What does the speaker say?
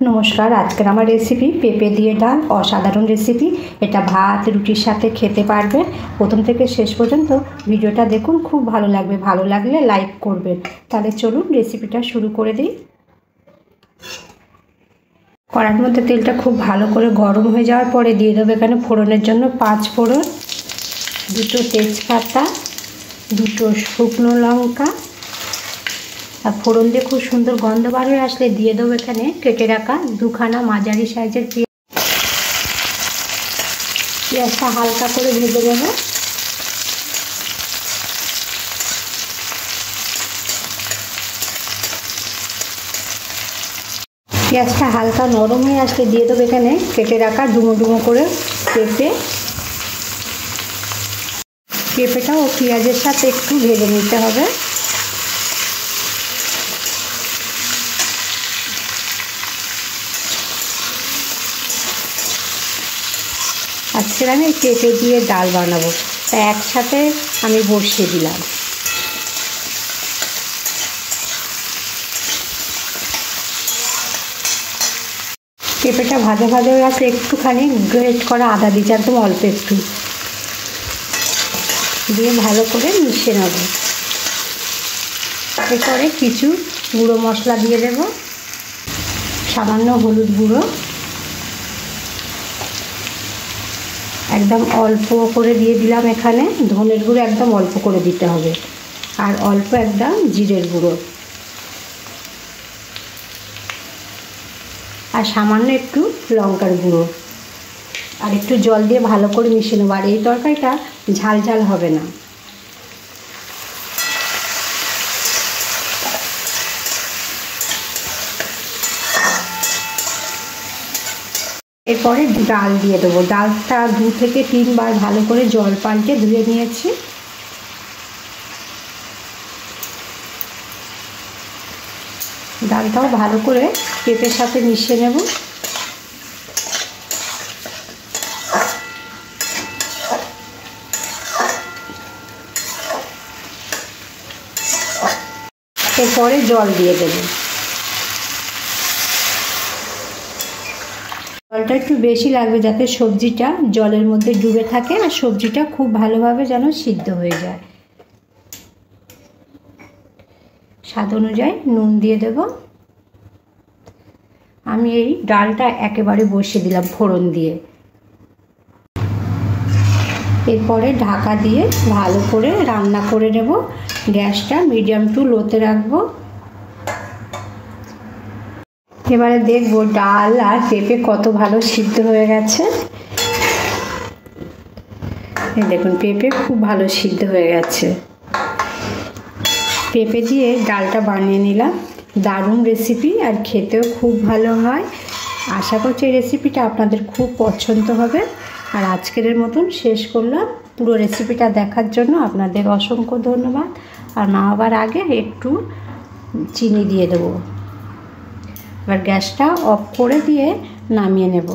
नमस्कार। आजकेर आमार रेसिपि पेঁপে दिए डाल असाधारण रेसिपि। এটা भात रुटिर साथे खेते पारबेन। प्रथम थेके शेष पर्यन्त भिडियोटा देखुन, खूब भालो लागबे। भालो लागले लाइक करबेन। ताहले चलुन रेसिपिटा शुरू करे दिई। कड़ाइर मধ্যে तेलटा खूब भालो करे गरम हये जाओयार परे दिए देब एखाने फोड़নের জন্য 5 फोड़न, 2টো तेजपाता, 2টো शुकनो लंका और फोड़न दिए खूब सुंदर गंध बार हये आसले दिए देव एखाने केटे राखा 2खाना माझारि साइजेर पेঁয়াজটা हालका करे भेजे नेब। पेঁয়াজটা हालका नरम हये आसले दिए देव एखाने केटे राखा डुमो डुमो करे पेঁপে। पेঁপেটাও पेঁয়াজের সাথে একটু ভেজে নিতে হবে। আজকে আমি পেঁপে দিয়ে ডাল বানাবো, তাই একসাথে আমি বসিয়ে দিলাম। পেঁপেটা ভাজা ভাজা হয়ে আসলে একটুখানি গ্রেট করা আদা দিচ্ছি, একদম অল্প একটু দিয়ে ভালো করে মিশিয়ে নেব। এরপরে কিছু গুঁড়ো মশলা দিয়ে দেব, সামান্য হলুদ গুঁড়ো, একদম অল্প করে দিয়ে দিলাম এখানে ধনের গুঁড়ো, একদম অল্প করে দিতে হবে, আর অল্প একদম জিরের গুঁড়ো, আর সামান্য একটু লঙ্কার গুঁড়ো, আর একটু জল দিয়ে ভালো করে মিশিয়ে নেব। আর এই তরকারিটা ঝাল ঝাল হবে না। এরপরে ডাল দিয়ে দেবো। ডালটা 2 থেকে 3 বার ভালো করে জল পাল্টে ধুয়ে নিয়েছি। ডালটাও ভালো করে পেঁপের সাথে মিশিয়ে নেব। এরপরে জল দিয়ে দেব। জলটা একটু বেশি লাগবে যাতে সবজিটা জলের মধ্যে ডুবে থাকে আর সবজিটা খুব ভালোভাবে যেন সিদ্ধ হয়ে যায়। স্বাদ অনুযায়ী নুন দিয়ে দেব। আমি এই ডালটা একেবারে বসিয়ে দিলাম ফোড়ন দিয়ে। এরপরে ঢাকা দিয়ে ভালো করে রান্না করে নেব। গ্যাসটা মিডিয়াম টু লোতে রাখবো। এবারে দেখব ডাল আর পেঁপে কত ভালো সিদ্ধ হয়ে গেছে। এই দেখুন পেঁপে খুব ভালো সিদ্ধ হয়ে গেছে। পেঁপে দিয়ে ডালটা বানিয়ে নিলাম। দারুণ রেসিপি আর খেতেও খুব ভালো হয়। আশা করছি এই রেসিপিটা আপনাদের খুব পছন্দ হবে। আর আজকের মতন শেষ করলাম। পুরো রেসিপিটা দেখার জন্য আপনাদের অসংখ্য ধন্যবাদ। আর নামাবার আগে একটু চিনি দিয়ে দেবো। এবার গ্যাসটা অফ করে দিয়ে নামিয়ে নেব।